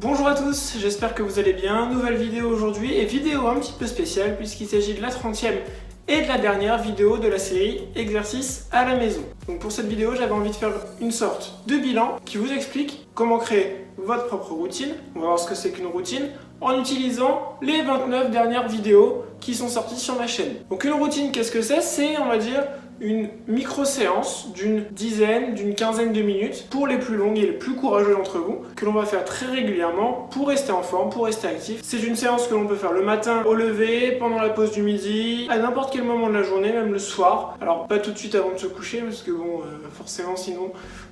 Bonjour à tous, j'espère que vous allez bien. Nouvelle vidéo aujourd'hui et vidéo un petit peu spéciale puisqu'il s'agit de la 30e et de la dernière vidéo de la série Exercices à la maison. Donc pour cette vidéo, j'avais envie de faire une sorte de bilan qui vous explique comment créer votre propre routine. On va voir ce que c'est qu'une routine en utilisant les 29 dernières vidéos qui sont sorties sur ma chaîne. Donc une routine, qu'est-ce que c'est? C'est, on va dire, une micro-séance d'une dizaine, d'une quinzaine de minutes pour les plus longues et les plus courageux d'entre vous, que l'on va faire très régulièrement pour rester en forme, pour rester actif. C'est une séance que l'on peut faire le matin au lever, pendant la pause du midi, à n'importe quel moment de la journée, même le soir. Alors pas tout de suite avant de se coucher, parce que bon, forcément sinon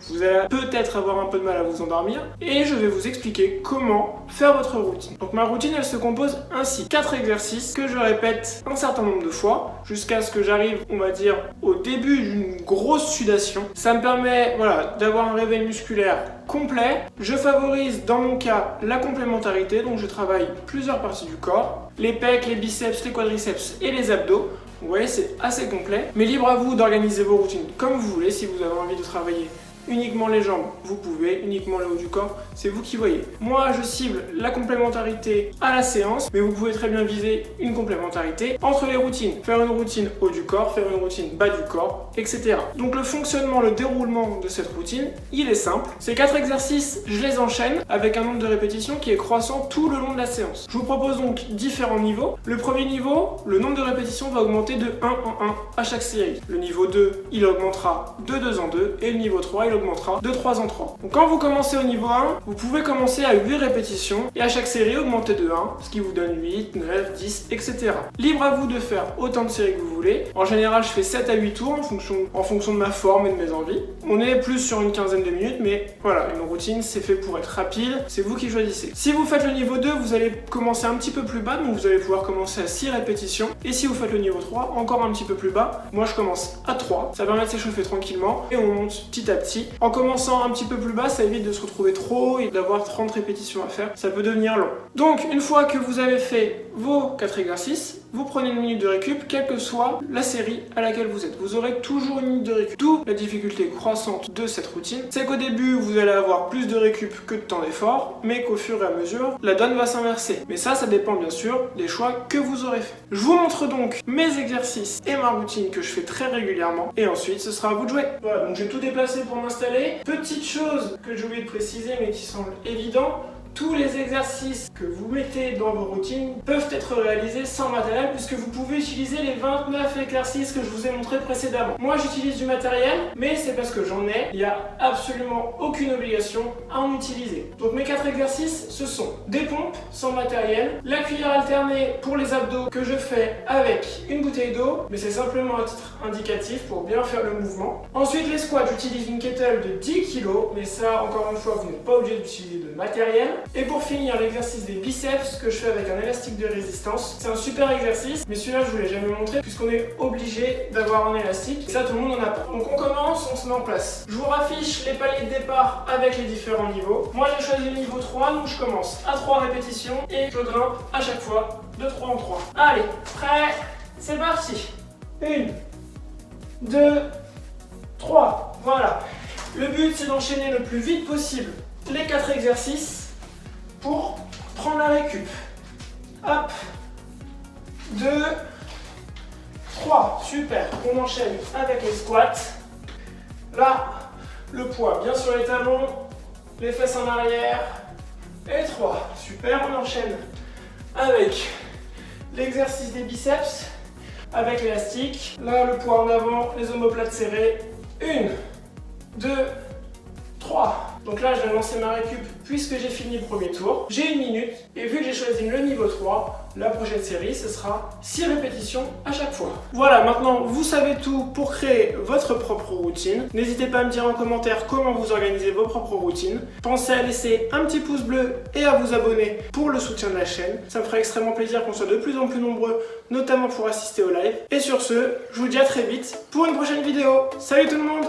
vous allez peut-être avoir un peu de mal à vous endormir. Et je vais vous expliquer comment faire votre routine. Donc ma routine, elle se compose ainsi. 4 exercices que je répète un certain nombre de fois, jusqu'à ce que j'arrive, on va dire, au début d'une grosse sudation. Ça me permet d'avoir un réveil musculaire complet. Je favorise dans mon cas la complémentarité, donc je travaille plusieurs parties du corps, les pecs, les biceps, les quadriceps et les abdos. Vous voyez, c'est assez complet, mais libre à vous d'organiser vos routines comme vous voulez. Si vous avez envie de travailler uniquement les jambes, vous pouvez, uniquement le haut du corps, c'est vous qui voyez. Moi, je cible la complémentarité à la séance, mais vous pouvez très bien viser une complémentarité entre les routines. Faire une routine haut du corps, faire une routine bas du corps, etc. Donc le fonctionnement, le déroulement de cette routine, il est simple. Ces 4 exercices, je les enchaîne avec un nombre de répétitions qui est croissant tout le long de la séance. Je vous propose donc différents niveaux. Le premier niveau, le nombre de répétitions va augmenter de 1 en 1 à chaque série. Le niveau 2, il augmentera de 2 en 2, et le niveau 3, il augmentera de 3 en 3. Donc quand vous commencez au niveau 1, vous pouvez commencer à 8 répétitions et à chaque série augmenter de 1, ce qui vous donne 8, 9, 10, etc. Libre à vous de faire autant de séries que vous voulez. En général, je fais 7 à 8 tours en fonction de ma forme et de mes envies. On est plus sur une quinzaine de minutes, mais voilà, une routine, c'est fait pour être rapide, c'est vous qui choisissez. Si vous faites le niveau 2, vous allez commencer un petit peu plus bas, donc vous allez pouvoir commencer à 6 répétitions. Et si vous faites le niveau 3, encore un petit peu plus bas, moi je commence à 3. Ça permet de s'échauffer tranquillement et on monte petit à petit. En commençant un petit peu plus bas, ça évite de se retrouver trop haut et d'avoir 30 répétitions à faire. Ça peut devenir long. Donc, une fois que vous avez fait vos 4 exercices, vous prenez une minute de récup, quelle que soit la série à laquelle vous êtes. Vous aurez toujours une minute de récup. D'où la difficulté croissante de cette routine, c'est qu'au début, vous allez avoir plus de récup que de temps d'effort, mais qu'au fur et à mesure, la donne va s'inverser. Mais ça dépend bien sûr des choix que vous aurez fait. Je vous montre donc mes exercices et ma routine que je fais très régulièrement, et ensuite, ce sera à vous de jouer. Voilà, donc j'ai tout déplacé pour m'installer. Petite chose que j'ai oublié de préciser, mais qui semble évident, tous les exercices que vous mettez dans vos routines peuvent être réalisés sans matériel puisque vous pouvez utiliser les 29 exercices que je vous ai montrés précédemment. Moi j'utilise du matériel, mais c'est parce que j'en ai, il n'y a absolument aucune obligation à en utiliser. Donc mes 4 exercices, ce sont des pompes sans matériel, la cuillère alternée pour les abdos que je fais avec une bouteille d'eau, mais c'est simplement un titre indicatif pour bien faire le mouvement. Ensuite les squats, j'utilise une kettle de 10 kg, mais ça encore une fois vous n'êtes pas obligé d'utiliser de matériel. Et pour finir, l'exercice des biceps que je fais avec un élastique de résistance. C'est un super exercice, mais celui-là je vous l'ai jamais montré puisqu'on est obligé d'avoir un élastique. Et ça tout le monde en a pas. Donc on commence, on se met en place. Je vous raffiche les paliers de départ avec les différents niveaux. Moi j'ai choisi le niveau 3, donc je commence à 3 répétitions et je grimpe à chaque fois de 3 en 3. Allez, prêt, c'est parti. 1, 2, 3, voilà. Le but c'est d'enchaîner le plus vite possible les 4 exercices pour prendre la récup. Hop, 2, 3, super. On enchaîne avec les squats. Là, le poids bien sur les talons, les fesses en arrière. Et 3, super. On enchaîne avec l'exercice des biceps, avec l'élastique. Là, le poids en avant, les omoplates serrées. 1, 2, 3. Donc là, je vais lancer ma récup puisque j'ai fini le premier tour. J'ai 1 minute et vu que j'ai choisi le niveau 3, la prochaine série, ce sera 6 répétitions à chaque fois. Voilà, maintenant, vous savez tout pour créer votre propre routine. N'hésitez pas à me dire en commentaire comment vous organisez vos propres routines. Pensez à laisser un petit pouce bleu et à vous abonner pour le soutien de la chaîne. Ça me ferait extrêmement plaisir qu'on soit de plus en plus nombreux, notamment pour assister au live. Et sur ce, je vous dis à très vite pour une prochaine vidéo. Salut tout le monde!